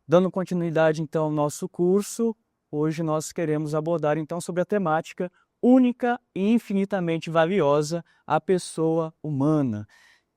Dando continuidade, então, ao nosso curso, hoje nós queremos abordar, então, sobre a temática única e infinitamente valiosa, a pessoa humana.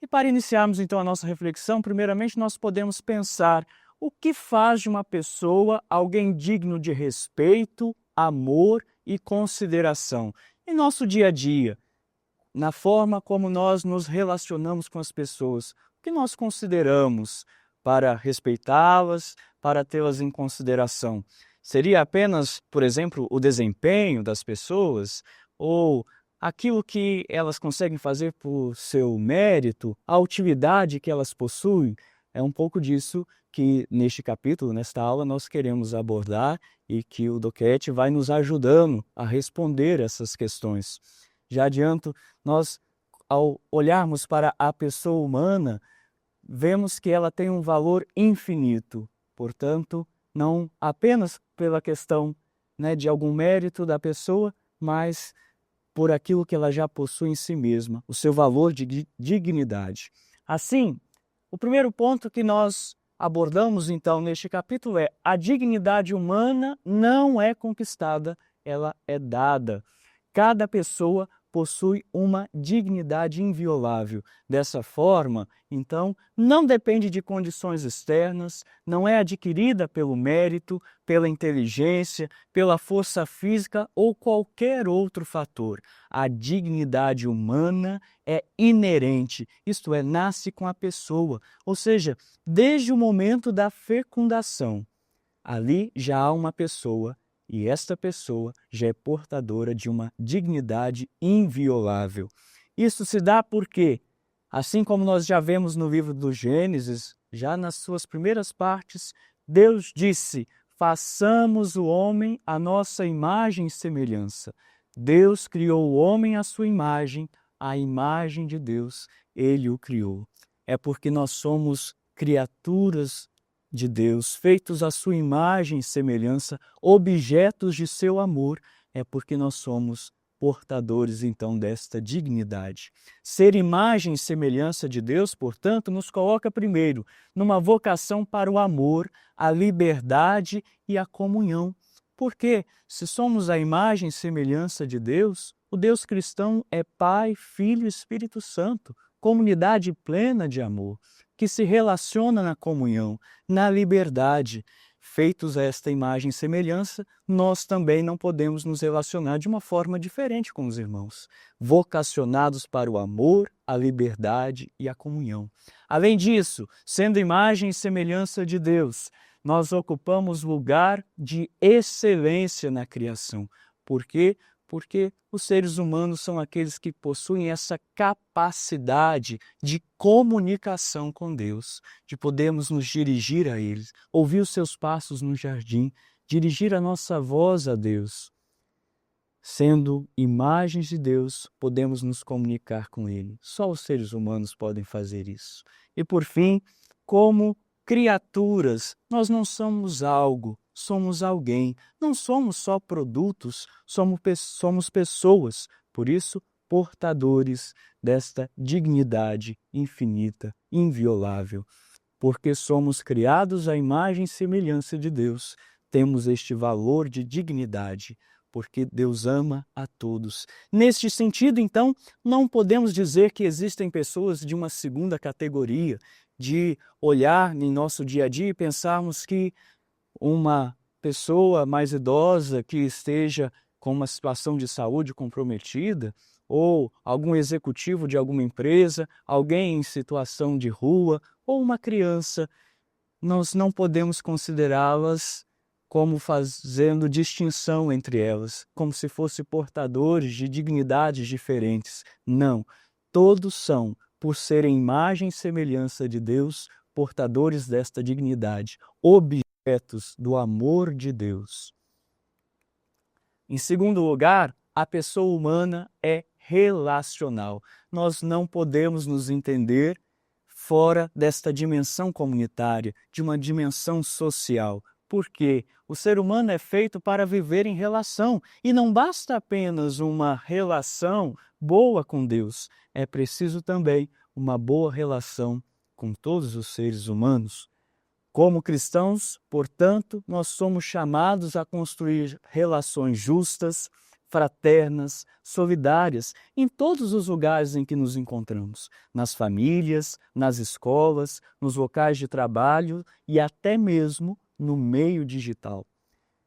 E para iniciarmos, então, a nossa reflexão, primeiramente nós podemos pensar o que faz de uma pessoa alguém digno de respeito, amor e consideração em nosso dia a dia, na forma como nós nos relacionamos com as pessoas, o que nós consideramos para respeitá-las, para tê-las em consideração. Seria apenas, por exemplo, o desempenho das pessoas ou aquilo que elas conseguem fazer por seu mérito, a utilidade que elas possuem? É um pouco disso que neste capítulo, nesta aula, nós queremos abordar e que o Doquete vai nos ajudando a responder essas questões. Já adianto, nós, ao olharmos para a pessoa humana, vemos que ela tem um valor infinito. Portanto, não apenas pela questão, de algum mérito da pessoa, mas por aquilo que ela já possui em si mesma, o seu valor de dignidade. Assim, o primeiro ponto que nós abordamos, então, neste capítulo é: a dignidade humana não é conquistada, ela é dada. Cada pessoa possui uma dignidade inviolável. Dessa forma, então, não depende de condições externas, não é adquirida pelo mérito, pela inteligência, pela força física ou qualquer outro fator. A dignidade humana é inerente, isto é, nasce com a pessoa, ou seja, desde o momento da fecundação. Ali já há uma pessoa e esta pessoa já é portadora de uma dignidade inviolável. Isso se dá porque, assim como nós já vemos no livro do Gênesis, já nas suas primeiras partes, Deus disse: façamos o homem à nossa imagem e semelhança. Deus criou o homem à sua imagem, a imagem de Deus, ele o criou. É porque nós somos criaturas de Deus, feitos à sua imagem e semelhança, objetos de seu amor, é porque nós somos portadores, então, desta dignidade. Ser imagem e semelhança de Deus, portanto, nos coloca primeiro numa vocação para o amor, a liberdade e a comunhão. Porque, se somos a imagem e semelhança de Deus, o Deus cristão é Pai, Filho e Espírito Santo, comunidade plena de amor, que se relaciona na comunhão, na liberdade. Feitos a esta imagem e semelhança, nós também não podemos nos relacionar de uma forma diferente com os irmãos, vocacionados para o amor, a liberdade e a comunhão. Além disso, sendo imagem e semelhança de Deus, nós ocupamos lugar de excelência na criação. Por quê? Porque os seres humanos são aqueles que possuem essa capacidade de comunicação com Deus, de podermos nos dirigir a Ele, ouvir os seus passos no jardim, dirigir a nossa voz a Deus. Sendo imagens de Deus, podemos nos comunicar com Ele. Só os seres humanos podem fazer isso. E por fim, como criaturas, nós não somos algo, somos alguém. Não somos só produtos, somos pessoas. Por isso, portadores desta dignidade infinita, inviolável. Porque somos criados à imagem e semelhança de Deus, temos este valor de dignidade, porque Deus ama a todos. Neste sentido, então, não podemos dizer que existem pessoas de uma segunda categoria, de olhar em nosso dia a dia e pensarmos que uma pessoa mais idosa que esteja com uma situação de saúde comprometida, ou algum executivo de alguma empresa, alguém em situação de rua, ou uma criança, nós não podemos considerá-las como fazendo distinção entre elas, como se fossem portadores de dignidades diferentes. Não, todos são, por serem imagem e semelhança de Deus, portadores desta dignidade, objetos do amor de Deus. Em segundo lugar, a pessoa humana é relacional. Nós não podemos nos entender fora desta dimensão comunitária, de uma dimensão social. Porque o ser humano é feito para viver em relação e não basta apenas uma relação boa com Deus, é preciso também uma boa relação com todos os seres humanos. Como cristãos, portanto, nós somos chamados a construir relações justas, fraternas, solidárias, em todos os lugares em que nos encontramos, nas famílias, nas escolas, nos locais de trabalho e até mesmo no meio digital.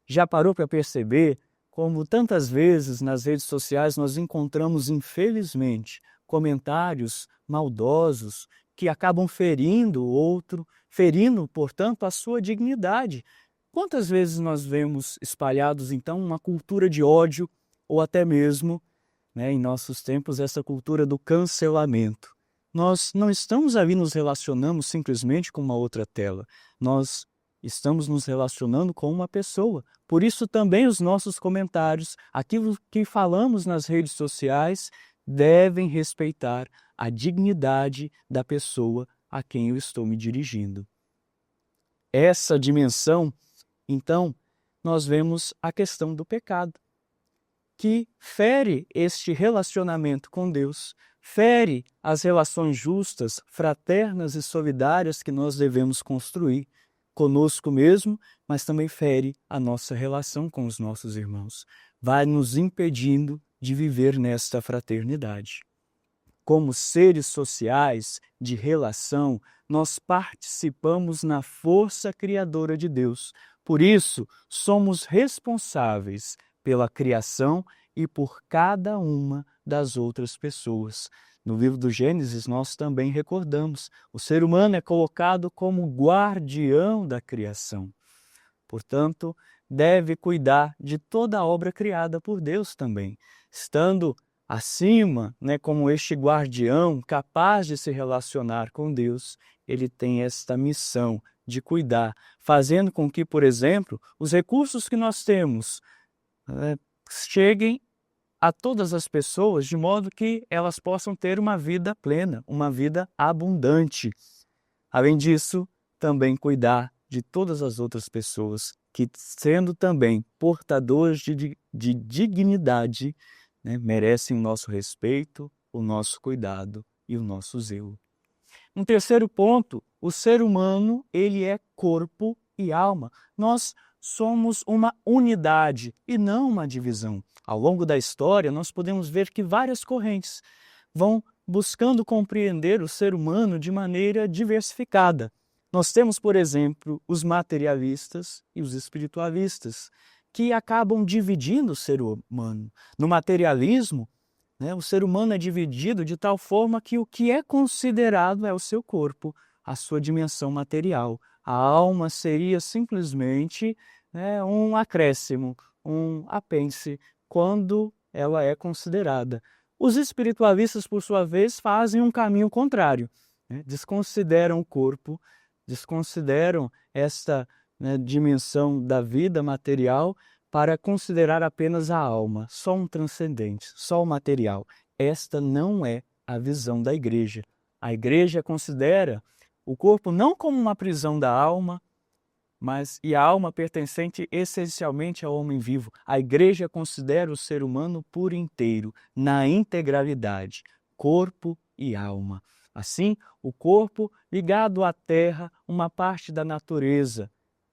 Já parou para perceber como tantas vezes nas redes sociais nós encontramos, infelizmente, comentários maldosos que acabam ferindo o outro, ferindo, portanto, a sua dignidade? Quantas vezes nós vemos espalhados, então, uma cultura de ódio ou até mesmo, em nossos tempos, essa cultura do cancelamento? Nós não estamos ali nos relacionando simplesmente com uma outra tela. Nós estamos nos relacionando com uma pessoa. Por isso também os nossos comentários, aquilo que falamos nas redes sociais, devem respeitar a dignidade da pessoa a quem eu estou me dirigindo. Essa dimensão, então, nós vemos a questão do pecado, que fere este relacionamento com Deus, fere as relações justas, fraternas e solidárias que nós devemos construir conosco mesmo, mas também fere a nossa relação com os nossos irmãos. Vai nos impedindo de viver nesta fraternidade. Como seres sociais de relação, nós participamos na força criadora de Deus. Por isso, somos responsáveis pela criação e por cada uma das outras pessoas. No livro do Gênesis, nós também recordamos, o ser humano é colocado como guardião da criação. Portanto, deve cuidar de toda a obra criada por Deus também, estando acima, como este guardião capaz de se relacionar com Deus. Ele tem esta missão de cuidar, fazendo com que, por exemplo, os recursos que nós temos cheguem a todas as pessoas, de modo que elas possam ter uma vida plena, uma vida abundante. Além disso, também cuidar de todas as outras pessoas que, sendo também portadores de dignidade, merecem o nosso respeito, o nosso cuidado e o nosso zelo. Um terceiro ponto, o ser humano, ele é corpo e alma. Nós somos uma unidade e não uma divisão. Ao longo da história, nós podemos ver que várias correntes vão buscando compreender o ser humano de maneira diversificada. Nós temos, por exemplo, os materialistas e os espiritualistas, que acabam dividindo o ser humano. No materialismo, o ser humano é dividido de tal forma que o que é considerado é o seu corpo, a sua dimensão material. A alma seria simplesmente um acréscimo, um apêndice, quando ela é considerada. Os espiritualistas, por sua vez, fazem um caminho contrário, desconsideram o corpo, desconsideram esta dimensão da vida material para considerar apenas a alma, só um transcendente, só o material. Esta não é a visão da igreja. A igreja considera o corpo não como uma prisão da alma, e a alma pertencente essencialmente ao homem vivo. A igreja considera o ser humano por inteiro, na integralidade, corpo e alma. Assim, o corpo ligado à terra, uma parte da natureza.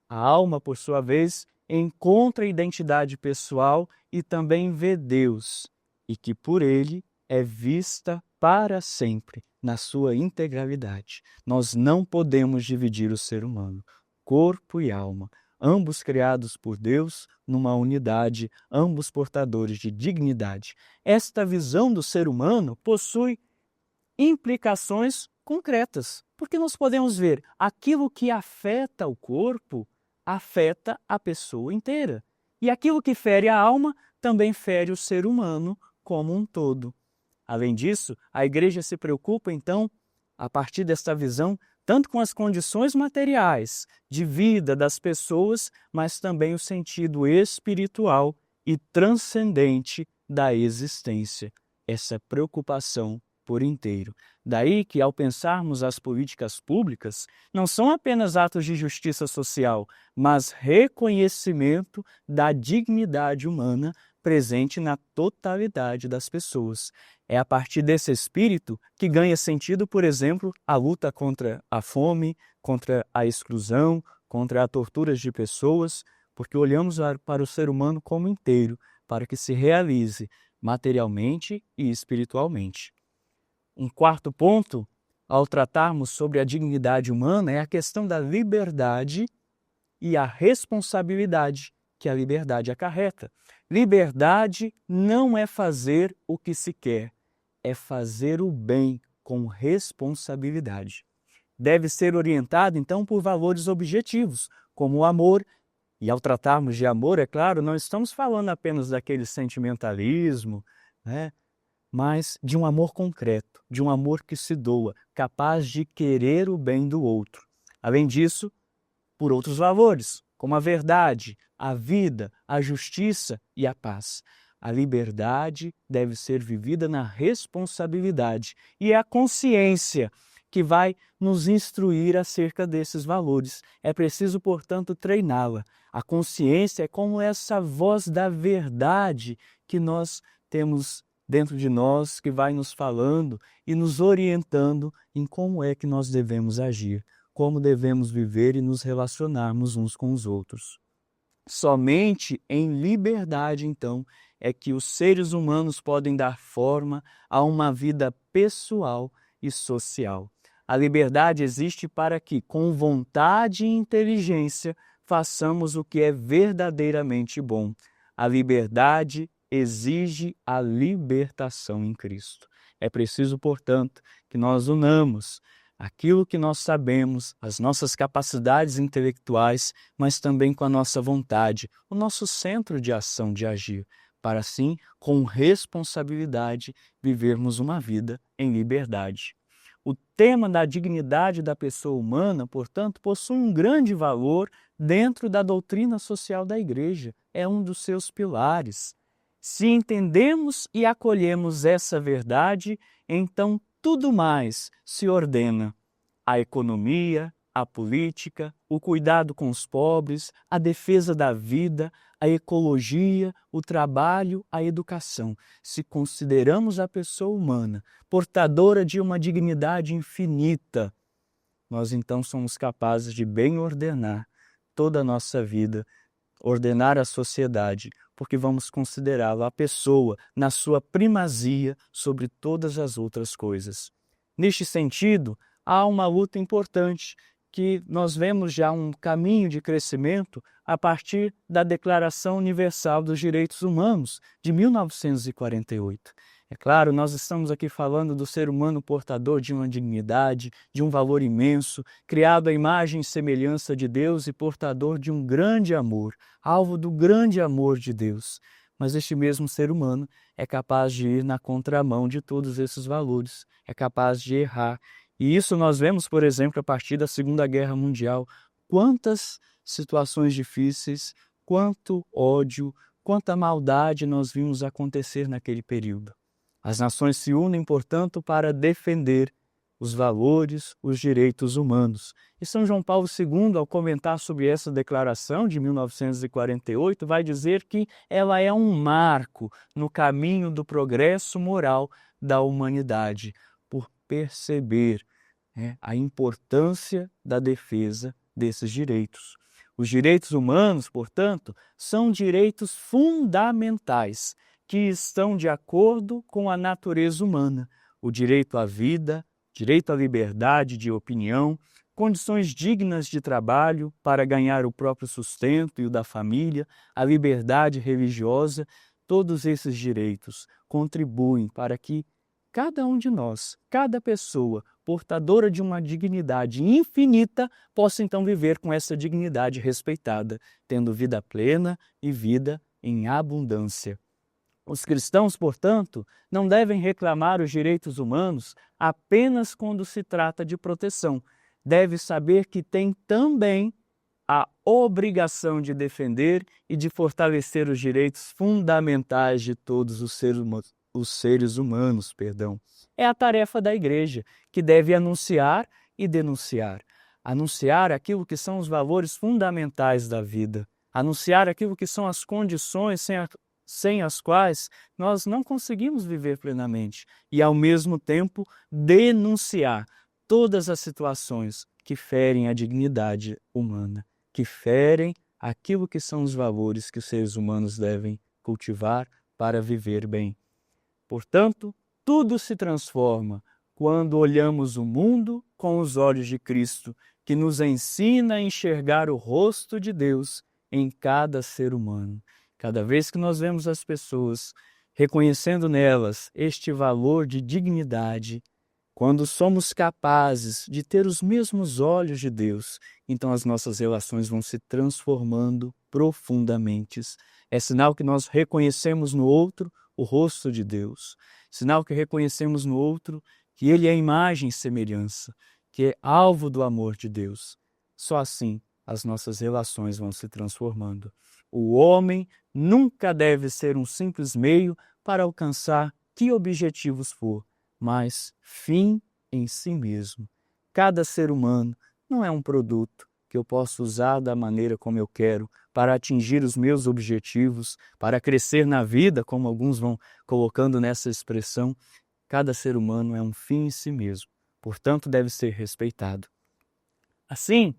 A alma, por sua vez, encontra identidade pessoal e também vê Deus, e que por ele é vista para sempre, na sua integralidade. Nós não podemos dividir o ser humano, corpo e alma, ambos criados por Deus numa unidade, ambos portadores de dignidade. Esta visão do ser humano possui implicações concretas, porque nós podemos ver aquilo que afeta o corpo afeta a pessoa inteira. E aquilo que fere a alma também fere o ser humano como um todo. Além disso, a igreja se preocupa, então, a partir desta visão, tanto com as condições materiais de vida das pessoas, mas também o sentido espiritual e transcendente da existência. Essa preocupação por inteiro. Daí que, ao pensarmos as políticas públicas, não são apenas atos de justiça social, mas reconhecimento da dignidade humana presente na totalidade das pessoas. É a partir desse espírito que ganha sentido, por exemplo, a luta contra a fome, contra a exclusão, contra a tortura de pessoas, porque olhamos para o ser humano como inteiro, para que se realize materialmente e espiritualmente. Um quarto ponto, ao tratarmos sobre a dignidade humana, é a questão da liberdade e a responsabilidade que a liberdade acarreta. Liberdade não é fazer o que se quer, é fazer o bem com responsabilidade. Deve ser orientado, então, por valores objetivos, como o amor. E ao tratarmos de amor, é claro, não estamos falando apenas daquele sentimentalismo, né? Mas de um amor concreto, de um amor que se doa, capaz de querer o bem do outro. Além disso, por outros valores, como a verdade, a vida, a justiça e a paz. A liberdade deve ser vivida na responsabilidade e é a consciência que vai nos instruir acerca desses valores. É preciso, portanto, treiná-la. A consciência é como essa voz da verdade que nós temos dentro de nós, que vai nos falando e nos orientando em como é que nós devemos agir, como devemos viver e nos relacionarmos uns com os outros. Somente em liberdade, então, é que os seres humanos podem dar forma a uma vida pessoal e social. A liberdade existe para que, com vontade e inteligência, façamos o que é verdadeiramente bom. A liberdade exige a libertação em Cristo. É preciso, portanto, que nós unamos aquilo que nós sabemos, as nossas capacidades intelectuais, mas também com a nossa vontade, o nosso centro de ação de agir, para assim, com responsabilidade, vivermos uma vida em liberdade. O tema da dignidade da pessoa humana, portanto, possui um grande valor dentro da doutrina social da Igreja. É um dos seus pilares. Se entendemos e acolhemos essa verdade, então tudo mais se ordena. A economia, a política, o cuidado com os pobres, a defesa da vida, a ecologia, o trabalho, a educação. Se consideramos a pessoa humana portadora de uma dignidade infinita, nós então somos capazes de bem ordenar toda a nossa vida, ordenar a sociedade, porque vamos considerá-la a pessoa na sua primazia sobre todas as outras coisas. Neste sentido, há uma luta importante que nós vemos já um caminho de crescimento a partir da Declaração Universal dos Direitos Humanos de 1948. É claro, nós estamos aqui falando do ser humano portador de uma dignidade, de um valor imenso, criado à imagem e semelhança de Deus e portador de um grande amor, alvo do grande amor de Deus. Mas este mesmo ser humano é capaz de ir na contramão de todos esses valores, é capaz de errar. E isso nós vemos, por exemplo, a partir da Segunda Guerra Mundial. Quantas situações difíceis, quanto ódio, quanta maldade nós vimos acontecer naquele período. As nações se unem, portanto, para defender os valores, os direitos humanos. E São João Paulo II, ao comentar sobre essa declaração de 1948, vai dizer que ela é um marco no caminho do progresso moral da humanidade, por perceber a importância da defesa desses direitos. Os direitos humanos, portanto, são direitos fundamentais que estão de acordo com a natureza humana. O direito à vida, direito à liberdade de opinião, condições dignas de trabalho para ganhar o próprio sustento e o da família, a liberdade religiosa, todos esses direitos contribuem para que cada um de nós, cada pessoa portadora de uma dignidade infinita, possa então viver com essa dignidade respeitada, tendo vida plena e vida em abundância. Os cristãos, portanto, não devem reclamar os direitos humanos apenas quando se trata de proteção. Deve saber que tem também a obrigação de defender e de fortalecer os direitos fundamentais de todos os seres humanos. É a tarefa da Igreja, que deve anunciar e denunciar. Anunciar aquilo que são os valores fundamentais da vida. Anunciar aquilo que são as condições sem as quais nós não conseguimos viver plenamente, e ao mesmo tempo denunciar todas as situações que ferem a dignidade humana, que ferem aquilo que são os valores que os seres humanos devem cultivar para viver bem. Portanto, tudo se transforma quando olhamos o mundo com os olhos de Cristo, que nos ensina a enxergar o rosto de Deus em cada ser humano. Cada vez que nós vemos as pessoas reconhecendo nelas este valor de dignidade, quando somos capazes de ter os mesmos olhos de Deus, então as nossas relações vão se transformando profundamente. É sinal que nós reconhecemos no outro o rosto de Deus, sinal que reconhecemos no outro que ele é imagem e semelhança, que é alvo do amor de Deus. Só assim as nossas relações vão se transformando. O homem nunca deve ser um simples meio para alcançar que objetivos for, mas fim em si mesmo. Cada ser humano não é um produto que eu posso usar da maneira como eu quero para atingir os meus objetivos, para crescer na vida, como alguns vão colocando nessa expressão. Cada ser humano é um fim em si mesmo, portanto deve ser respeitado. Assim,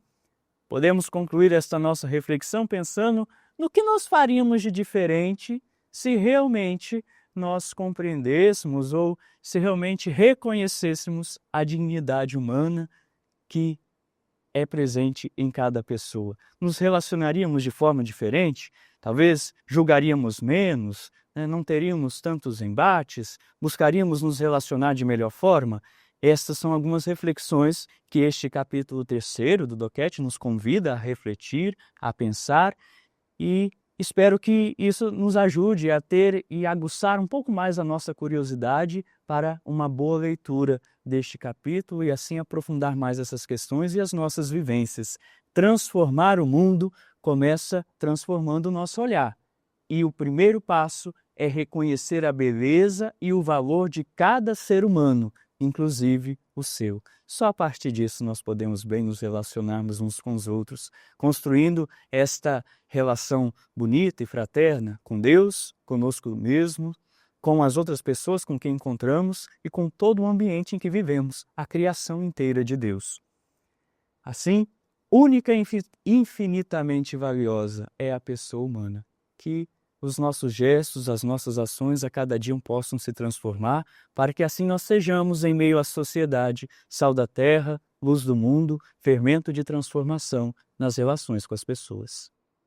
podemos concluir esta nossa reflexão pensando no que nós faríamos de diferente se realmente nós compreendêssemos ou se realmente reconhecêssemos a dignidade humana que é presente em cada pessoa. Nos relacionaríamos de forma diferente? Talvez julgaríamos menos, não teríamos tantos embates, buscaríamos nos relacionar de melhor forma? Estas são algumas reflexões que este capítulo 3º do Doquete nos convida a refletir, a pensar, e espero que isso nos ajude a ter e aguçar um pouco mais a nossa curiosidade para uma boa leitura deste capítulo e assim aprofundar mais essas questões e as nossas vivências. Transformar o mundo começa transformando o nosso olhar. E o primeiro passo é reconhecer a beleza e o valor de cada ser humano, inclusive o seu. Só a partir disso nós podemos bem nos relacionarmos uns com os outros, construindo esta relação bonita e fraterna com Deus, conosco mesmo, com as outras pessoas com quem encontramos e com todo o ambiente em que vivemos, a criação inteira de Deus. Assim, única e infinitamente valiosa é a pessoa humana, que os nossos gestos, as nossas ações a cada dia possam se transformar, para que assim nós sejamos, em meio à sociedade, sal da terra, luz do mundo, fermento de transformação nas relações com as pessoas.